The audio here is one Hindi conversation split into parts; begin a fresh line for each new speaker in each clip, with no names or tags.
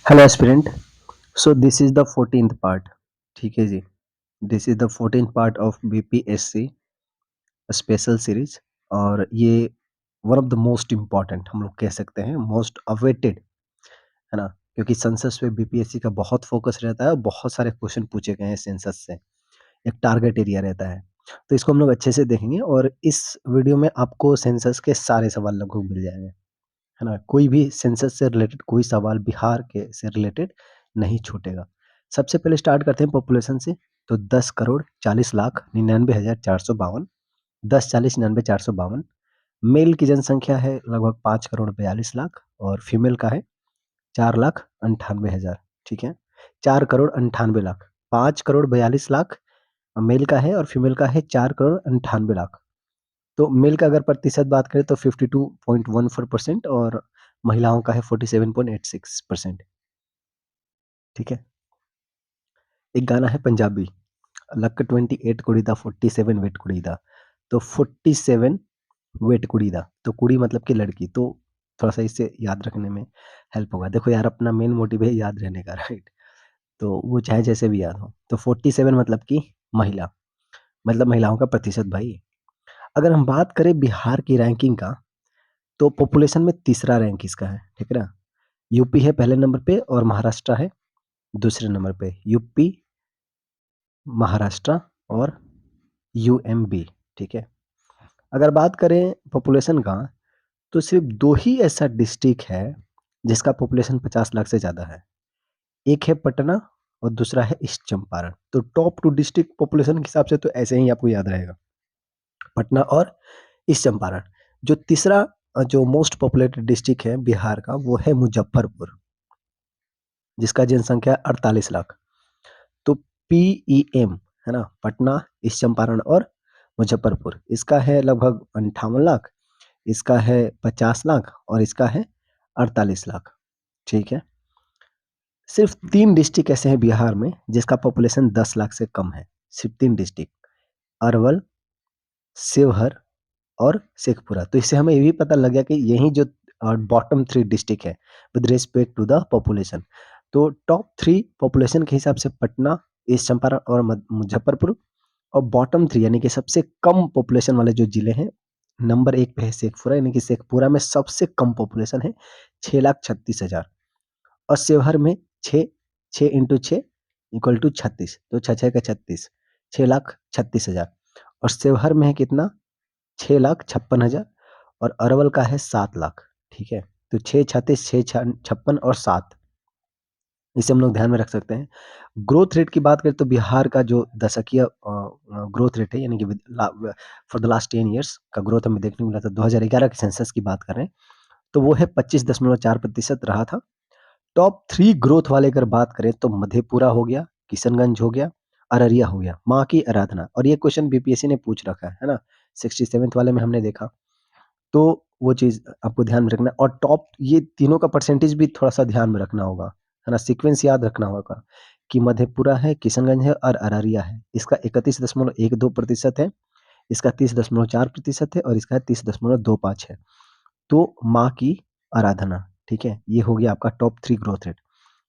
Hello aspirant. So this is the 14th part. ठीक है जी। This is the 14th part of BPSC special series. और ये one of the most important हम लोग कह सकते हैं, मोस्ट अवेटेड, है ना। क्योंकि सेंसस पे बीपीएससी का बहुत फोकस रहता है और बहुत सारे क्वेश्चन पूछे गए हैं सेंसस से। एक टारगेट एरिया रहता है, तो इसको हम लोग अच्छे से देखेंगे और इस वीडियो में आपको सेंसस के सारे सवाल लगभग मिल जाएंगे, है ना। कोई भी सेंसस से रिलेटेड कोई सवाल बिहार के से रिलेटेड नहीं छूटेगा। सबसे पहले स्टार्ट करते हैं पॉपुलेशन से। तो 10,40,99,452, 10,40,99,452। मेल की जनसंख्या है लगभग 5,42,00,000 और फीमेल का है 4,98,000। ठीक है, 4,98,00,000, 5,42,00,000 मेल का है और फीमेल का है 4,98,00,000। तो मेल का अगर प्रतिशत बात करें तो 52.14% और महिलाओं का है 47.86%। ठीक है। एक गाना है पंजाबी, लक 28 कुड़ी दा 47 वेट कुड़ी दा। तो 47 वेट कुड़ी दा, तो कुड़ी मतलब कि लड़की। तो थोड़ा सा इससे याद रखने में हेल्प होगा। देखो यार, अपना मेन मोटिव है याद रहने का, राइट। तो वो चाहे जैसे भी याद हो। तो 47 मतलब कि महिला, मतलब महिलाओं का प्रतिशत भाई। अगर हम बात करें बिहार की रैंकिंग का, तो पॉपुलेशन में तीसरा रैंक इसका है, ठीक है ना। यूपी है पहले नंबर पे और महाराष्ट्र है दूसरे नंबर पे। यूपी, महाराष्ट्र और यूएमबी। ठीक है। अगर बात करें पॉपुलेशन का, तो सिर्फ दो ही ऐसा डिस्ट्रिक्ट है जिसका पॉपुलेशन 50 लाख से ज़्यादा है। एक है पटना और दूसरा है ईस्ट चंपारण। तो टॉप टू डिस्ट्रिक्ट पॉपुलेशन के हिसाब से तो ऐसे ही आपको याद रहेगा, पटना और ईस्ट चंपारण। जो तीसरा जो मोस्ट पॉपुलेटेड डिस्ट्रिक्ट है बिहार का, वो है मुजफ्फरपुर, जिसका जनसंख्या 48 लाख। तो पीईएम, है ना, पटना, ईस्ट चंपारण और मुजफ्फरपुर, इसका है लगभग 58 लाख, इसका है 50 लाख और इसका है 48 लाख। ठीक है। सिर्फ 3 डिस्ट्रिक्ट ऐसे हैं बिहार में जिसका पॉपुलेशन 10 लाख से कम है। सिर्फ 3 डिस्ट्रिक्ट, अरवल, शिवहर और शेखपुरा। तो इससे हमें ये भी पता लग गया कि यही जो बॉटम 3 डिस्ट्रिक्ट है with respect to the population. तो टॉप 3 पॉपुलेशन के हिसाब से पटना, ईस्ट चंपारण और मुजफ्फरपुर। और बॉटम 3 यानी कि सबसे कम पॉपुलेशन वाले जो जिले हैं, नंबर 1 पे है शेखपुरा, यानी कि शेखपुरा में सबसे कम पॉपुलेशन है 6,36,000। और शिवहर में 6, 6 इंटू 6 इक्वल टू 36, तो 6 का 36, 6,36,000। और शिवहर में है कितना, 6,56,000। और अरवल का है 7 लाख। ठीक है। तो 6, 36, 6, 56 और 7, इसे हम लोग ध्यान में रख सकते हैं। ग्रोथ रेट की बात करें तो बिहार का जो दशकीय ग्रोथ रेट है, यानी कि फॉर द लास्ट 10 ईयर्स का ग्रोथ हमें देखने को मिला था। 2011 के सेंसस की बात कर रहे हैं, तो वो है 25.4% रहा था। टॉप 3 ग्रोथ वाले अगर बात करें तो मधेपुरा हो गया, किशनगंज हो गया, अररिया हो गया। माँ की आराधना, और ये क्वेश्चन बीपीएससी ने पूछ रखा है ना, 67th वाले में हमने देखा। तो वो चीज़ आपको ध्यान में रखना है। और टॉप ये तीनों का परसेंटेज भी थोड़ा-सा ध्यान में रखना होगा, है ना? सीक्वेंस याद रखना होगा कि मधेपुरा है, किशनगंज है और अररिया है। इसका 31.12% है, इसका 30.4% है और इसका 30.25 है। तो माँ की आराधना, ठीक है? ये हो गया आपका टॉप 3 ग्रोथ रेट।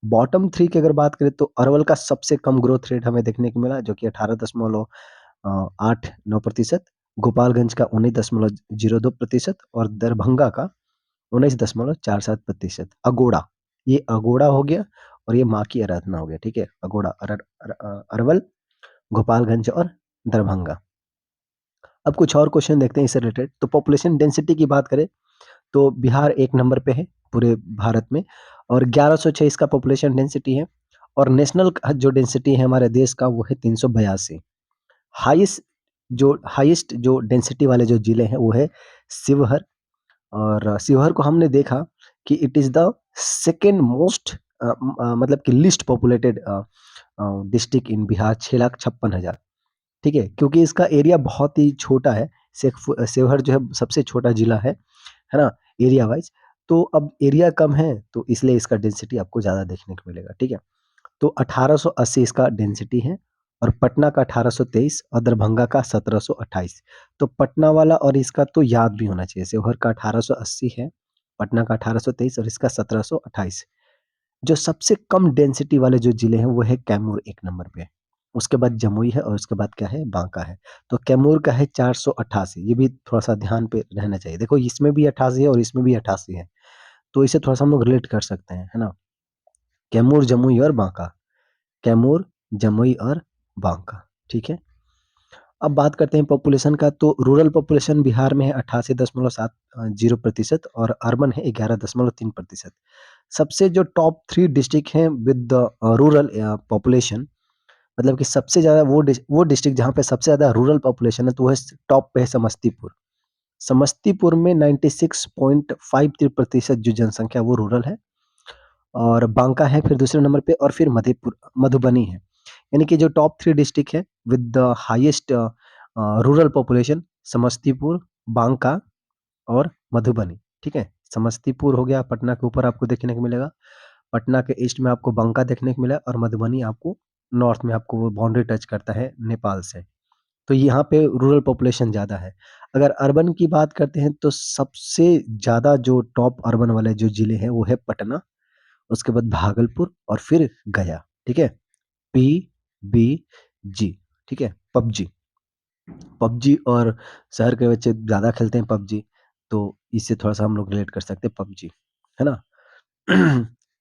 बॉटम 3 की अगर बात करें तो अरवल का सबसे कम ग्रोथ रेट हमें देखने को मिला, जो कि 18.89%, गोपालगंज का 19.02% और दरभंगा का 19.47%। अगोड़ा, ये अगोड़ा हो गया और ये माँ की आराधना हो गया। ठीक है, अगोड़ा, अरवल, गोपालगंज और दरभंगा। अब कुछ और क्वेश्चन देखते हैं इससे रिलेटेड। तो पॉपुलेशन डेंसिटी की बात करें तो बिहार 1 नंबर पे है पूरे भारत में और 1106 इसका पॉपुलेशन डेंसिटी है। और नेशनल जो डेंसिटी है हमारे देश का, वो है 382। हाईएस्ट जो डेंसिटी वाले जो जिले हैं वो है शिवहर। और शिवहर को हमने देखा कि it is the second most मतलब कि least populated district in Bihar, 6,56,000। ठीक है, क्योंकि इसका एरिया बहुत ही छोटा है। शिवहर जो है सबसे छोटा जिला है ना, एरिया वाइज। तो अब एरिया कम है तो इसलिए इसका डेंसिटी आपको ज़्यादा देखने को मिलेगा। ठीक है। तो 1880 इसका डेंसिटी है और पटना का 1823 और दरभंगा का 1728। तो पटना वाला और इसका तो याद भी होना चाहिए। शिवहर का 1880 है, पटना का 1823 और इसका 1728। जो सबसे कम डेंसिटी वाले जो ज़िले हैं वो है कैमूर 1 नंबर पे। उसके बाद जमुई है और उसके बाद क्या है बांका है। तो कैमूर का है 488, ये भी थोड़ा-सा ध्यान पे रहना चाहिए। देखो इसमें भी 88 है और इसमें भी 88 है। तो इसे थोड़ा-सा हम लोग रिलेट कर सकते हैं, है ना? कैमूर, जमुई और बांका। कैमूर, जमुई और बांका, ठीक है? अब बात करते हैं पॉपुलेशन का, तो रूरल पॉपुलेशन बिहार में है 88.70% और अर्बन है 11.3%। सबसे जो टॉप 3 डिस्ट्रिक्ट हैं विद द रूरल पॉपुलेशन, मतलब कि सबसे ज़्यादा वो डिस्ट्रिक्ट जहाँ पे सबसे ज़्यादा रूरल पॉपुलेशन है, तो वो है टॉप पे है समस्तीपुर। समस्तीपुर में 96.53% जो जनसंख्या वो रूरल है और बांका है फिर दूसरे नंबर पे और फिर मधुबनी है। यानी कि जो टॉप 3 डिस्ट्रिक्ट है with the highest rural population, Samastipur, Banka और मधुबनी, ठीक है? समस्तीपुर हो गया पटना के ऊपर आपको देखने को मिलेगा, पटना के ईस्ट में आपको बांका देखने को मिला और मधुबनी आपको नॉर्थ में आपको वो बाउंड्री टच करता है नेपाल से। तो यहाँ पे रूरल पॉपुलेशन ज़्यादा है। अगर अर्बन की बात करते हैं तो सबसे ज़्यादा जो टॉप अर्बन वाले जो ज़िले हैं वो है पटना, उसके बाद भागलपुर और फिर गया, ठीक है? पीबीजी, ठीक है? पबजी। पबजी और शहर के बच्चे ज़्यादा खेलते हैं पबजी, तो इससे थोड़ा-सा हम लोग रिलेट कर सकते हैं पबजी, है ना?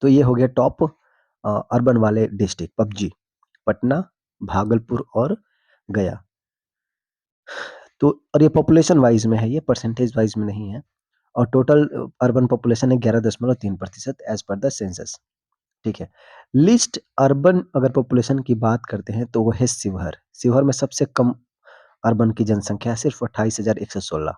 तो ये हो गया टॉप अर्बन वाले डिस्ट्रिक्ट पबजी, पटना, भागलपुर और गया। तो और ये पॉपुलेशन वाइज़ में है, ये परसेंटेज वाइज़ में नहीं है और टोटल अर्बन पॉपुलेशन है 11.3% एज़ पर द सेंसस, ठीक है। लीस्ट अर्बन अगर पॉपुलेशन की बात करते हैं तो वो है शिवहर। शिवहर में सबसे कम अर्बन की जनसंख्या है सिर्फ़ 28,116,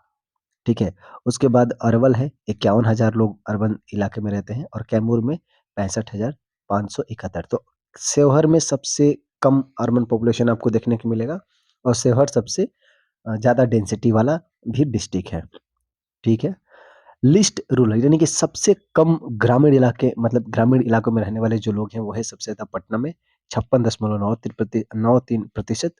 ठीक है। उसके बाद अरवल है 51,000 लोग अर्बन इलाके में रहते हैं और कैमूर में 65,571। तो शिवहर में सबसे कम अर्बन पॉपुलेशन आपको देखने को मिलेगा और शिवहर सबसे ज़्यादा डेंसिटी वाला भी डिस्ट्रिक्ट है, ठीक है। लीस्ट रूरल यानी कि सबसे कम ग्रामीण इलाके मतलब ग्रामीण इलाकों में रहने वाले जो लोग हैं वो है सबसे ज़्यादा पटना में 56.93%,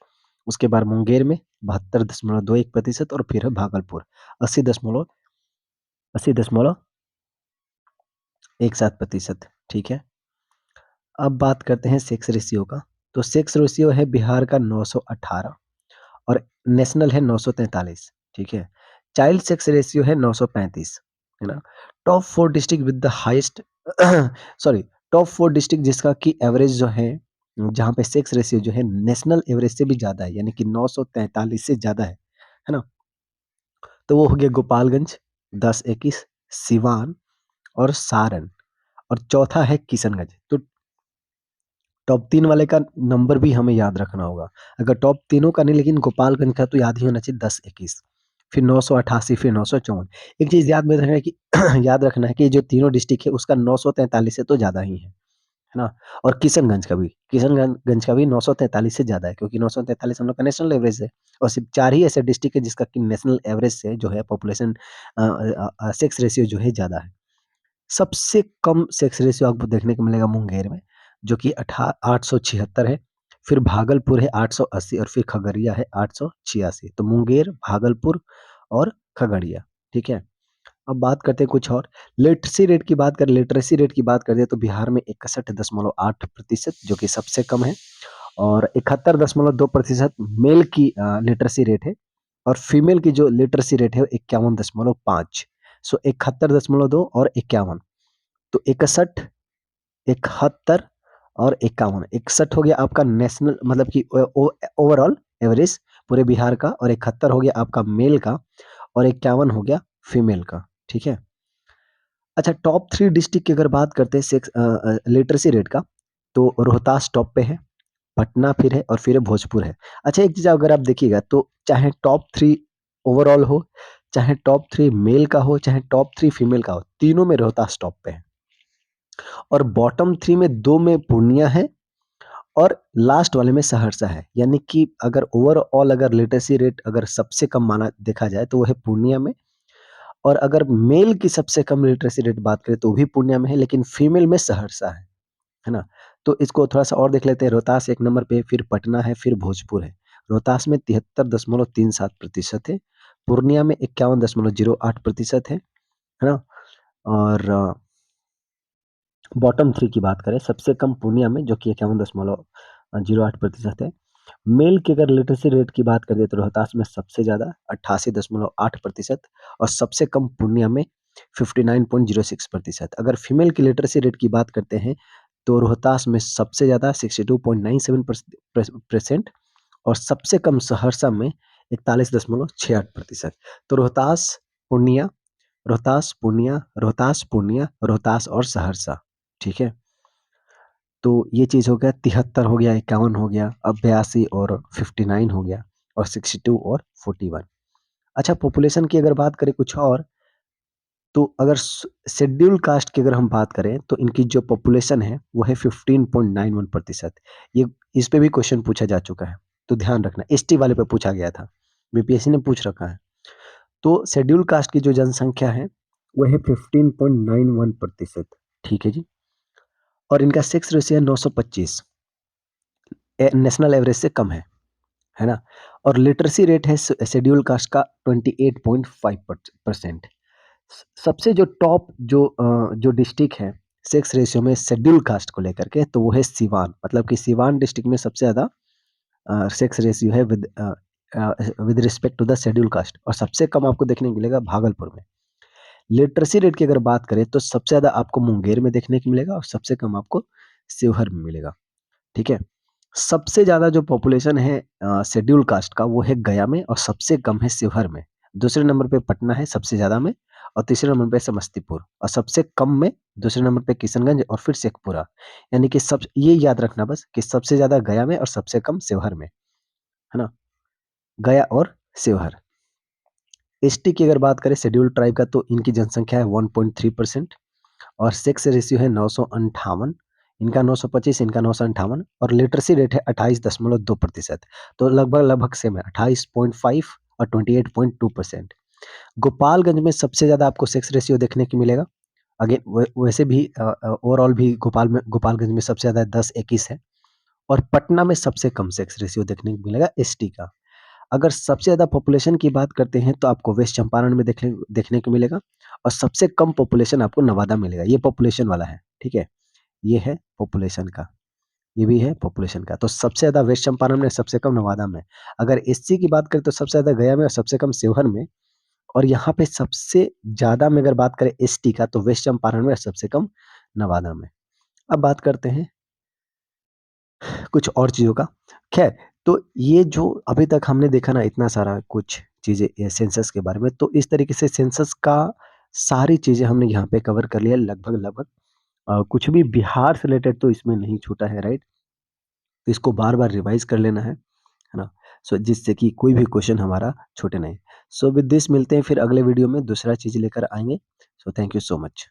उसके बाद मुंगेर में 72.21% और फिर है भागलपुर 80.17%, ठीक है। अब बात करते हैं सेक्स रेशियो का, तो सेक्स रेशियो है बिहार का 918 और नेशनल है 943, ठीक है। चाइल्ड सेक्स रेशियो है 935, है ना। Top 4 district with the highest sorry top 4 district जिसका कि एवरेज जो है जहाँ पे सेक्स रेशियो जो है नेशनल एवरेज से भी ज़्यादा है यानी कि 943 से ज़्यादा है ना। तो वो हो गया गोपालगंज 1021, सिवान और सारण और चौथा है किशनगंज। तो टॉप 3 वाले का नंबर भी हमें याद रखना होगा। अगर टॉप तीनों का नहीं लेकिन गोपालगंज का तो याद ही होना चाहिए 10-21 फिर 988 फिर 954। एक चीज़ याद में रखना है कि याद रखना है कि जो तीनों डिस्ट्रिक्ट है उसका 943 से तो ज़्यादा ही है ना? और किशनगंज का भी 943 से ज़्यादा है क्योंकि 943 हम लोग का नेशनल एवरेज है और सिर्फ 4 ही ऐसे डिस्ट्रिक्ट है जिसका कि नेशनल एवरेज से जो है पॉपुलेशन सेक्स रेशियो जो है ज़्यादा है। सबसे कम सेक्स रेशियो आपको देखने को मिलेगा मुंगेर में, जो कि 876 है। फिर भागलपुर है 880 और फिर खगड़िया है 886। तो मुंगेर, भागलपुर और खगड़िया, ठीक है? अब बात करते हैं कुछ और। लिटरेसी रेट की बात करें तो बिहार में 61.8% जो कि सबसे कम है और 71.2% मेल की लिटरेसी रेट है और फीमेल की जो लिटरेसी रेट है वो 51.5। सो 71.2 और 51 तो 61, 71 और 51। 61 हो गया आपका नेशनल मतलब कि ओवरऑल एवरेज पूरे बिहार का और 71 हो गया आपका मेल का और 51 हो गया फीमेल का, ठीक है? अच्छा टॉप 3 डिस्ट्रिक्ट की अगर बात करते हैं लिटरेसी रेट का, तो रोहतास टॉप पे है, पटना फिर है और फिर भोजपुर है। अच्छा एक चीज़ अगर आप देखिएगा तो चाहे टॉप 3 ओवरऑल हो, चाहे टॉप 3 मेल का हो, चाहे टॉप 3 फीमेल का हो, तीनों में रोहतास टॉप पे है। और बॉटम 3 में 2 में पूर्णिया है और लास्ट वाले में सहरसा है। यानी कि अगर ओवरऑल अगर लिटरेसी रेट अगर सबसे कम माना देखा जाए तो वो है पूर्णिया में और अगर मेल की सबसे कम लिटरेसी रेट बात करें तो वो भी पूर्णिया में है लेकिन फीमेल में सहरसा है ना? तो इसको थोड़ा-सा और देख लेते हैं रोहतास 1 नंबर पे, फिर पटना है, फिर भोजपुर है। रोहतास में 73.37% है, पूर्णिया में 51.08% है ना? और बॉटम 3 की बात करें, सबसे कम पूर्णिया में जो कि 51.08% है। मेल की अगर लिटरेसी रेट की बात करें तो रोहतास में सबसे ज़्यादा 88.8% और सबसे कम पूर्णिया में 59.06%। अगर फीमेल की लिटरेसी रेट की बात करते हैं तो रोहतास में सबसे ज़्यादा 62.97% और सबसे कम सहरसा में 41.68%। तो पूर्णिया, रोहतास, पूर्णिया, रोहतास और सहरसा, ठीक है? तो ये चीज़ हो गया, 73 हो गया, 51 हो गया, अब 82 और 59 हो गया और 62 और 41। अच्छा, पॉपुलेशन की अगर बात करें कुछ और, तो अगर शेड्यूल कास्ट की अगर हम बात करें तो इनकी जो पॉपुलेशन है वो है 15.91%। ये इस पे भी क्वेश्चन पूछा जा चुका है, तो ध्यान रखना, एसटी वाले पे पूछा गया था, बीपीएससी ने पूछ रखा है। तो शेड्यूल कास्ट की जो जनसंख्या है वो है 15.91%, ठीक है जी। और इनका सेक्स रेशियो है 925, नेशनल एवरेज से कम है ना? और लिटरेसी रेट है शेड्यूल कास्ट का 28.5%। सबसे जो टॉप जो डिस्ट्रिक्ट है सेक्स रेशियो में शेड्यूल कास्ट को लेकर के, तो वो है सिवान। मतलब कि सिवान डिस्ट्रिक्ट में सबसे ज़्यादा सेक्स रेशियो है with respect to the schedule caste, और सबसे कम आपको देखने को मिलेगा भागलपुर में। लिटरेसी रेट की अगर बात करें तो सबसे ज़्यादा आपको मुंगेर में देखने को मिलेगा और सबसे कम आपको शिवहर में मिलेगा, ठीक है? सबसे ज़्यादा जो पॉपुलेशन है शेड्यूल कास्ट का वो है गया में और सबसे कम है शिवहर में। दूसरे नंबर पे पटना है सबसे ज़्यादा में, और तीसरे नंबर पे समस्तीपुर, और सबसे कम में दूसरे नंबर पे किशनगंज और फिर शेखपुरा। यानी कि सब ये याद रखना बस कि सबसे ज़्यादा गया में और सबसे कम शिवहर में, है ना? गया और शिवहर। एसटी की अगर बात करें शेड्यूल्ड ट्राइब का, तो इनकी जनसंख्या है 1.3% और सेक्स रेशियो है 958, इनका 925, इनका 958, और लिटरेसी रेट है 28.2%। तो लगभग सेम है, 28.5 और 28.2%। गोपालगंज में सबसे ज़्यादा आपको सेक्स रेशियो देखने को मिलेगा। अगेन वैसे भी ओवरऑल भी गोपालगंज में सबसे ज़्यादा 10-21 है, और पटना में सबसे कम सेक्स रेशियो देखने को मिलेगा एसटी का। अगर सबसे ज़्यादा पॉपुलेशन की बात करते हैं तो आपको वेस्ट चंपारण में देखने देखने को मिलेगा, और सबसे कम पॉपुलेशन आपको नवादा मिलेगा। ये पॉपुलेशन वाला है, ठीक है? ये है पॉपुलेशन का, ये भी है पॉपुलेशन का। तो सबसे ज़्यादा वेस्ट चंपारण में, सबसे कम नवादा में। अगर एससी की बात करें तो सबसे ज़्यादा गया में और सबसे कम शिवहर में, और यहाँ पे सबसे ज़्यादा में अगर बात करें एसटी का तो वेस्ट चंपारण में और सबसे कम नवादा में। अब बात करते हैं कुछ और चीज़ों का। ख़ैर, तो ये जो अभी तक हमने देखा ना इतना सारा कुछ चीज़ें ये सेंसस के बारे में, तो इस तरीके से सेंसस का सारी चीज़ें हमने यहाँ पे कवर कर लिया लगभग-लगभग। कुछ भी बिहार से रिलेटेड तो इसमें नहीं छूटा है, राइट? तो इसको बार-बार रिवाइज़ कर लेना है ना? सो जिससे कि कोई भी क्वेश्चन हमारा छूटे नहीं। सो विद दिस मिलते हैं फिर अगले वीडियो में दूसरा चीज़ लेकर आएँगे। So thank you so much.